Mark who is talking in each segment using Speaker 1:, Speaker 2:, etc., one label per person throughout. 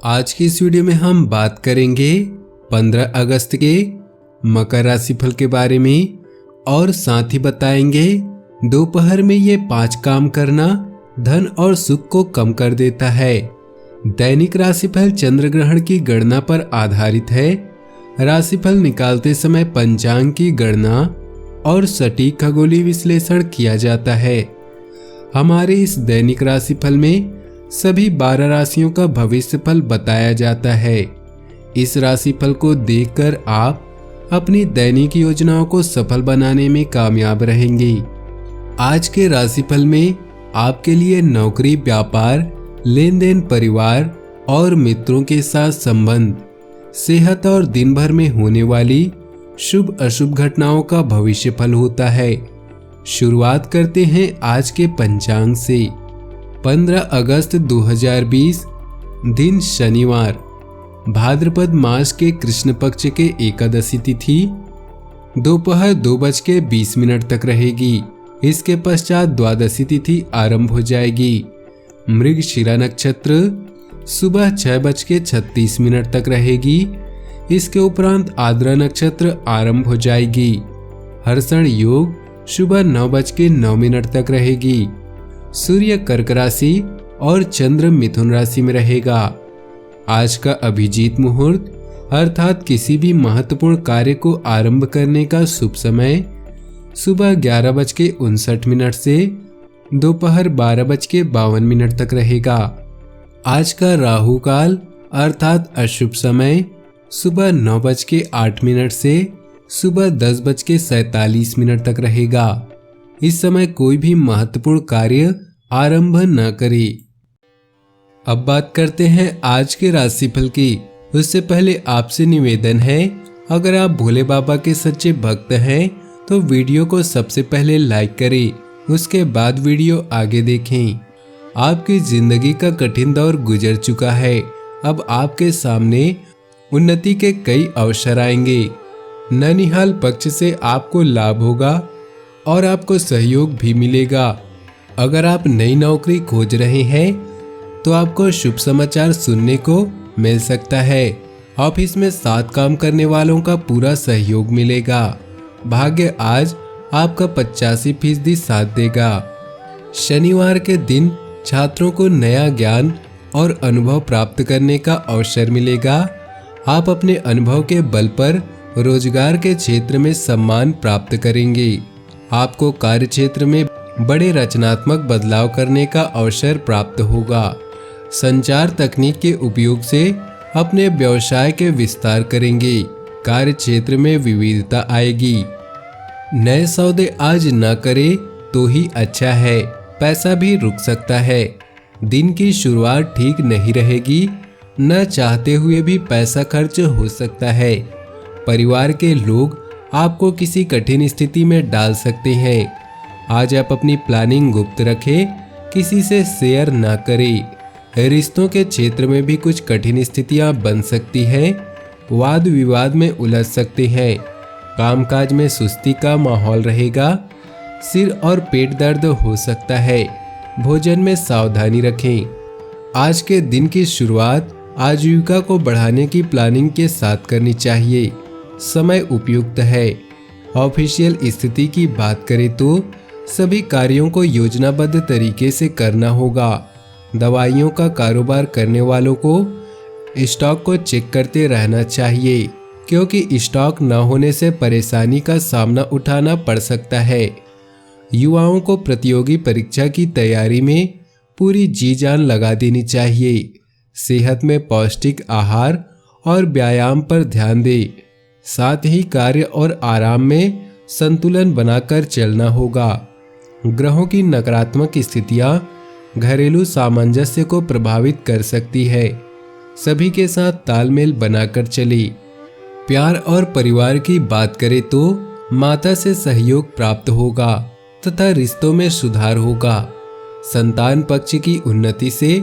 Speaker 1: आज की इस वीडियो में हम बात करेंगे 15 अगस्त के मकर राशिफल के बारे में और साथ ही बताएंगे दोपहर में ये 5 काम करना धन और सुख को कम कर देता है। दैनिक राशिफल चंद्र ग्रहण की गणना पर आधारित है। राशिफल निकालते समय पंचांग की गणना और सटीक खगोलीय विश्लेषण किया जाता है। हमारे इस दैनिक राशिफल में सभी 12 राशियों का भविष्य फल बताया जाता है। इस राशिफल को देखकर आप अपनी दैनिक योजनाओं को सफल बनाने में कामयाब रहेंगे। आज के राशिफल में आपके लिए नौकरी, व्यापार, लेन देन, परिवार और मित्रों के साथ संबंध, सेहत और दिन भर में होने वाली शुभ अशुभ घटनाओं का भविष्य फल होता है। शुरुआत करते हैं आज के पंचांग से। 15 अगस्त 2020 दिन शनिवार, भाद्रपद मास के कृष्ण पक्ष के एकादशी तिथि दोपहर 2:20 तक रहेगी। इसके पश्चात द्वादशी तिथि आरंभ हो जाएगी। मृगशिरा नक्षत्र सुबह 6:36 तक रहेगी। इसके उपरांत आद्रा नक्षत्र आरंभ हो जाएगी। हर्षण योग सुबह 9:09 तक रहेगी। सूर्य कर्क राशि और चंद्र मिथुन राशि में रहेगा। आज का अभिजीत मुहूर्त अर्थात किसी भी महत्वपूर्ण कार्य को आरंभ करने का शुभ समय सुबह 11:59 से दोपहर 12:52 तक रहेगा। आज का राहु काल अर्थात अशुभ समय सुबह 9:08 से सुबह 10:47 तक रहेगा। इस समय कोई भी महत्वपूर्ण कार्य आरंभ न करें। अब बात करते हैं आज के राशिफल की। उससे पहले आपसे निवेदन है, अगर आप भोले बाबा के सच्चे भक्त हैं तो वीडियो को सबसे पहले लाइक करें, उसके बाद वीडियो आगे देखें। आपकी जिंदगी का कठिन दौर गुजर चुका है। अब आपके सामने उन्नति के कई अवसर आएंगे। ननिहाल पक्ष से आपको लाभ होगा और आपको सहयोग भी मिलेगा। अगर आप नई नौकरी खोज रहे हैं तो आपको शुभ समाचार सुनने को मिल सकता है। ऑफिस में साथ काम करने वालों का पूरा सहयोग मिलेगा। भाग्य आज आपका 85% साथ देगा। शनिवार के दिन छात्रों को नया ज्ञान और अनुभव प्राप्त करने का अवसर मिलेगा। आप अपने अनुभव के बल पर रोजगार के क्षेत्र में सम्मान प्राप्त करेंगे। आपको कार्य क्षेत्र में बड़े रचनात्मक बदलाव करने का अवसर प्राप्त होगा। संचार तकनीक के उपयोग से अपने व्यवसाय के विस्तार करेंगे। कार्य क्षेत्र में विविधता आएगी। नए सौदे आज न करें तो ही अच्छा है, पैसा भी रुक सकता है। दिन की शुरुआत ठीक नहीं रहेगी, न चाहते हुए भी पैसा खर्च हो सकता है। परिवार के लोग आपको किसी कठिन स्थिति में डाल सकते हैं। आज आप अपनी प्लानिंग गुप्त रखें, किसी से शेयर ना करें। रिश्तों के क्षेत्र में भी कुछ कठिन स्थितियां बन सकती हैं। वाद विवाद में उलझ सकते हैं। कामकाज में सुस्ती का माहौल रहेगा। सिर और पेट दर्द हो सकता है। भोजन में सावधानी रखें। आज के दिन की शुरुआत आजीविका को बढ़ाने की प्लानिंग के साथ करनी चाहिए। समय उपयुक्त है। ऑफिशियल स्थिति की बात करें तो सभी कार्यों को योजनाबद्ध तरीके से करना होगा। दवाइयों का कारोबार करने वालों को स्टॉक को चेक करते रहना चाहिए, क्योंकि स्टॉक न होने से परेशानी का सामना उठाना पड़ सकता है। युवाओं को प्रतियोगी परीक्षा की तैयारी में पूरी जी जान लगा देनी चाहिए। सेहत में पौष्टिक आहार और व्यायाम पर ध्यान दें। साथ ही कार्य और आराम में संतुलन बनाकर चलना होगा। ग्रहों की नकारात्मक स्थितियां घरेलू सामंजस्य को प्रभावित कर सकती है। सभी के साथ तालमेल बनाकर चले। प्यार और परिवार की बात करें तो माता से सहयोग प्राप्त होगा तथा रिश्तों में सुधार होगा। संतान पक्ष की उन्नति से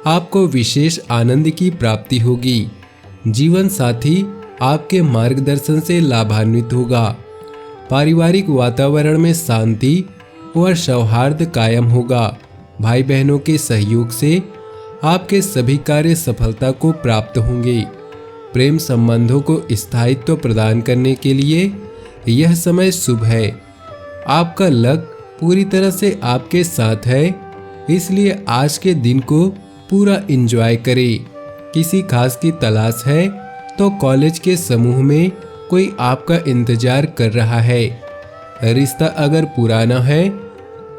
Speaker 1: आपको विशेष आनंद की प्राप्ति होगी। जीवन साथी आपके मार्गदर्शन से लाभान्वित होगा। पारिवारिक वातावरण में शांति और सौहार्द कायम होगा। भाई बहनों के सहयोग से आपके सभी कार्य सफलता को प्राप्त होंगे। प्रेम संबंधों को स्थायित्व प्रदान करने के लिए यह समय शुभ है। आपका लक पूरी तरह से आपके साथ है, इसलिए आज के दिन को पूरा एंजॉय करें। किसी खास की तलाश है तो कॉलेज के समूह में कोई आपका इंतजार कर रहा है। रिश्ता अगर पुराना है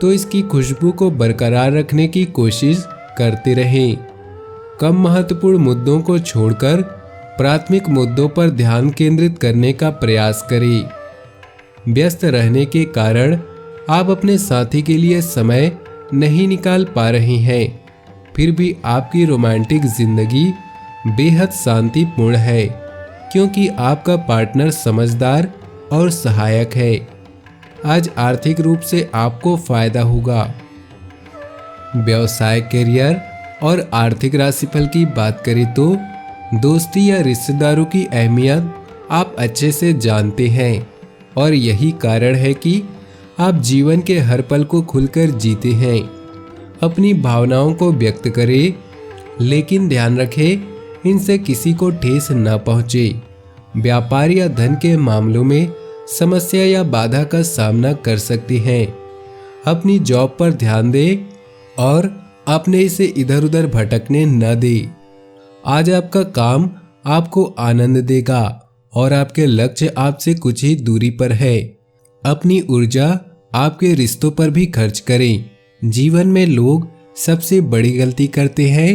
Speaker 1: तो इसकी खुशबू को बरकरार रखने की कोशिश करते रहें। कम महत्वपूर्ण मुद्दों को छोड़कर प्राथमिक मुद्दों पर ध्यान केंद्रित करने का प्रयास करें। व्यस्त रहने के कारण आप अपने साथी के लिए समय नहीं निकाल पा रहे हैं, फिर भी आपकी रोमांटिक जिंदगी बेहद शांतिपूर्ण है, क्योंकि आपका पार्टनर समझदार और सहायक है। आज आर्थिक रूप से आपको फायदा होगा। व्यवसाय, करियर और आर्थिक राशिफल की बात करें तो दोस्ती या रिश्तेदारों की अहमियत आप अच्छे से जानते हैं, और यही कारण है कि आप जीवन के हर पल को खुलकर जीते हैं। अपनी भावनाओं को व्यक्त करें, लेकिन ध्यान रखें इनसे किसी को ठेस न पहुंचे। व्यापार या धन के मामलों में समस्या या बाधा का सामना कर सकते हैं। अपनी जॉब पर ध्यान दें और अपने इसे इधर उधर भटकने न दें। आज आपका काम आपको आनंद देगा और आपके लक्ष्य आपसे कुछ ही दूरी पर है। अपनी ऊर्जा आपके रिश्तों पर भी खर्च करें। जीवन में लोग सबसे बड़ी गलती करते हैं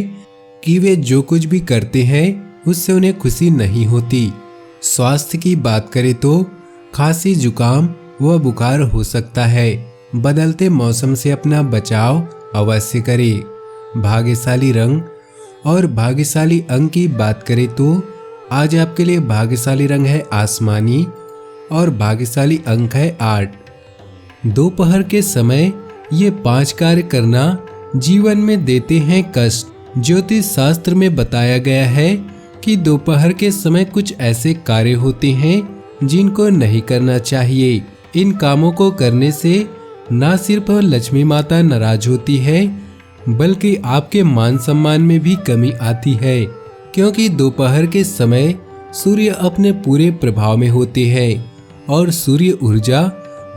Speaker 1: कि वे जो कुछ भी करते हैं उससे उन्हें खुशी नहीं होती। स्वास्थ्य की बात करें तो खांसी, जुकाम व बुखार हो सकता है। बदलते मौसम से अपना बचाव अवश्य करें। भाग्यशाली रंग और भाग्यशाली अंक की बात करें तो आज आपके लिए भाग्यशाली रंग है आसमानी और भाग्यशाली अंक है 8। दोपहर के समय ये 5 कार्य करना जीवन में देते हैं कष्ट। ज्योतिष शास्त्र में बताया गया है कि दोपहर के समय कुछ ऐसे कार्य होते हैं जिनको नहीं करना चाहिए। इन कामों को करने से न सिर्फ लक्ष्मी माता नाराज होती है, बल्कि आपके मान सम्मान में भी कमी आती है, क्योंकि दोपहर के समय सूर्य अपने पूरे प्रभाव में होते हैं और सूर्य ऊर्जा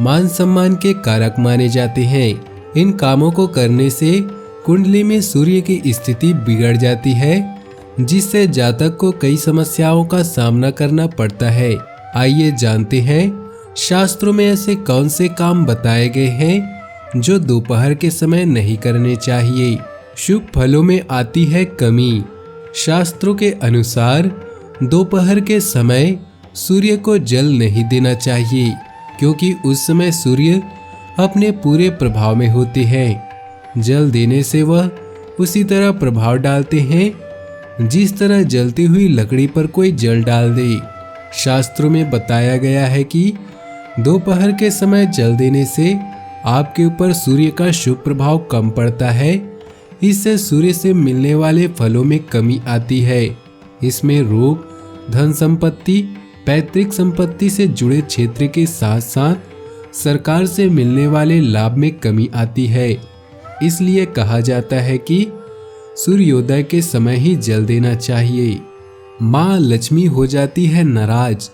Speaker 1: मान सम्मान के कारक माने जाते हैं। इन कामों को करने से कुंडली में सूर्य की स्थिति बिगड़ जाती है, जिससे जातक को कई समस्याओं का सामना करना पड़ता है। आइए जानते हैं शास्त्रों में ऐसे कौन से काम बताए गए हैं जो दोपहर के समय नहीं करने चाहिए। शुभ फलों में आती है कमी। शास्त्रों के अनुसार दोपहर के समय सूर्य को जल नहीं देना चाहिए, क्योंकि उस समय सूर्य अपने पूरे प्रभाव में होते हैं। जल देने से वह उसी तरह प्रभाव डालते हैं जिस तरह जलती हुई लकड़ी पर कोई जल डाल दे। शास्त्रों में बताया गया है कि दोपहर के समय जल देने से आपके ऊपर सूर्य का शुभ प्रभाव कम पड़ता है। इससे सूर्य से मिलने वाले फलों में कमी आती है। इसमें रोग, धन संपत्ति, पैतृक संपत्ति से जुड़े क्षेत्र के साथ साथ सरकार से मिलने वाले लाभ में कमी आती है। इसलिए कहा जाता है कि सूर्योदय के समय ही जल देना चाहिए। माँ लक्ष्मी हो जाती है नाराज।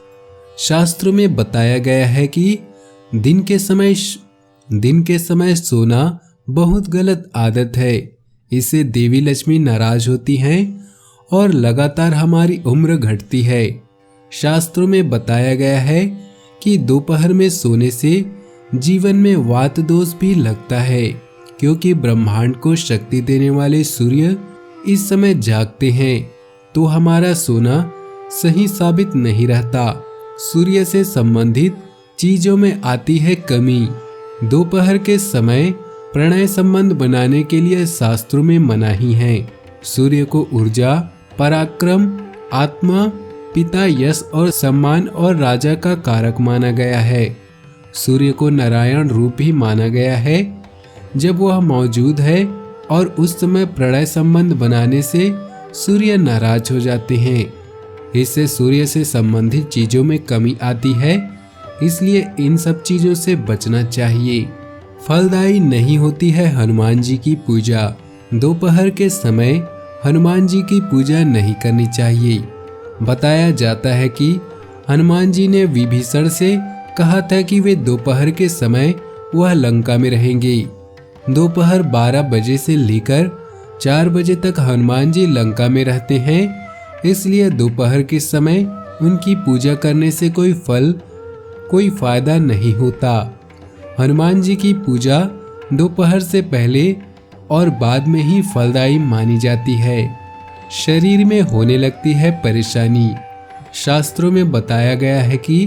Speaker 1: शास्त्रों में बताया गया है कि दिन के समय सोना बहुत गलत आदत है। इससे देवी लक्ष्मी नाराज होती हैं और लगातार हमारी उम्र घटती है। शास्त्रों में बताया गया है कि दोपहर में सोने से जीवन में वात दोष भी लगता है, क्योंकि ब्रह्मांड को शक्ति देने वाले सूर्य इस समय जागते हैं, तो हमारा सोना सही साबित नहीं रहता। सूर्य से संबंधित चीजों में आती है कमी। दोपहर के समय प्रणय संबंध बनाने के लिए शास्त्रों में मनाही है। सूर्य को ऊर्जा, पराक्रम, आत्मा, पिता, यश और सम्मान और राजा का कारक माना गया है। सूर्य को नारायण रूप भी माना गया है। जब वह मौजूद है और उस समय प्रणय संबंध बनाने से सूर्य नाराज हो जाते हैं। इससे सूर्य से संबंधित चीजों में कमी आती है, इसलिए इन सब चीजों से बचना चाहिए। फलदायी नहीं होती है हनुमान जी की पूजा। दोपहर के समय हनुमान जी की पूजा नहीं करनी चाहिए। बताया जाता है कि हनुमान जी ने विभीषण से कहा था कि वे दोपहर के समय वह लंका में रहेंगे। दोपहर 12 बजे से लेकर 4 बजे तक हनुमान जी लंका में रहते हैं, इसलिए दोपहर के समय उनकी पूजा करने से कोई फायदा नहीं होता। हनुमान जी की पूजा दोपहर से पहले और बाद में ही फलदायी मानी जाती है। शरीर में होने लगती है परेशानी। शास्त्रों में बताया गया है कि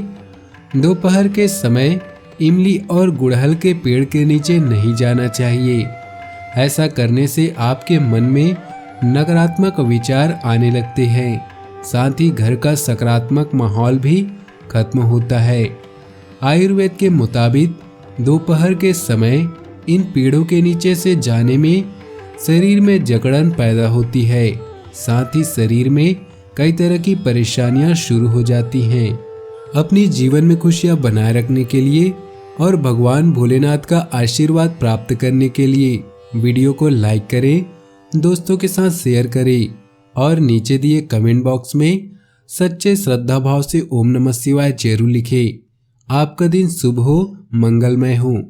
Speaker 1: दोपहर के समय इमली और गुड़हल के पेड़ के नीचे नहीं जाना चाहिए। ऐसा करने से आपके मन में नकारात्मक विचार आने लगते हैं, साथ ही घर का सकारात्मक माहौल भी खत्म होता है। आयुर्वेद के मुताबिक दोपहर के समय इन पेड़ों के नीचे से जाने में शरीर में जकड़न पैदा होती है, साथ ही शरीर में कई तरह की परेशानियां शुरू हो जाती हैं। अपनी जीवन में खुशियां बनाए रखने के लिए और भगवान भोलेनाथ का आशीर्वाद प्राप्त करने के लिए वीडियो को लाइक करें, दोस्तों के साथ शेयर करें और नीचे दिए कमेंट बॉक्स में सच्चे श्रद्धा भाव से ओम नमः शिवाय जरूर लिखें। आपका दिन शुभ हो, मंगलमय हो।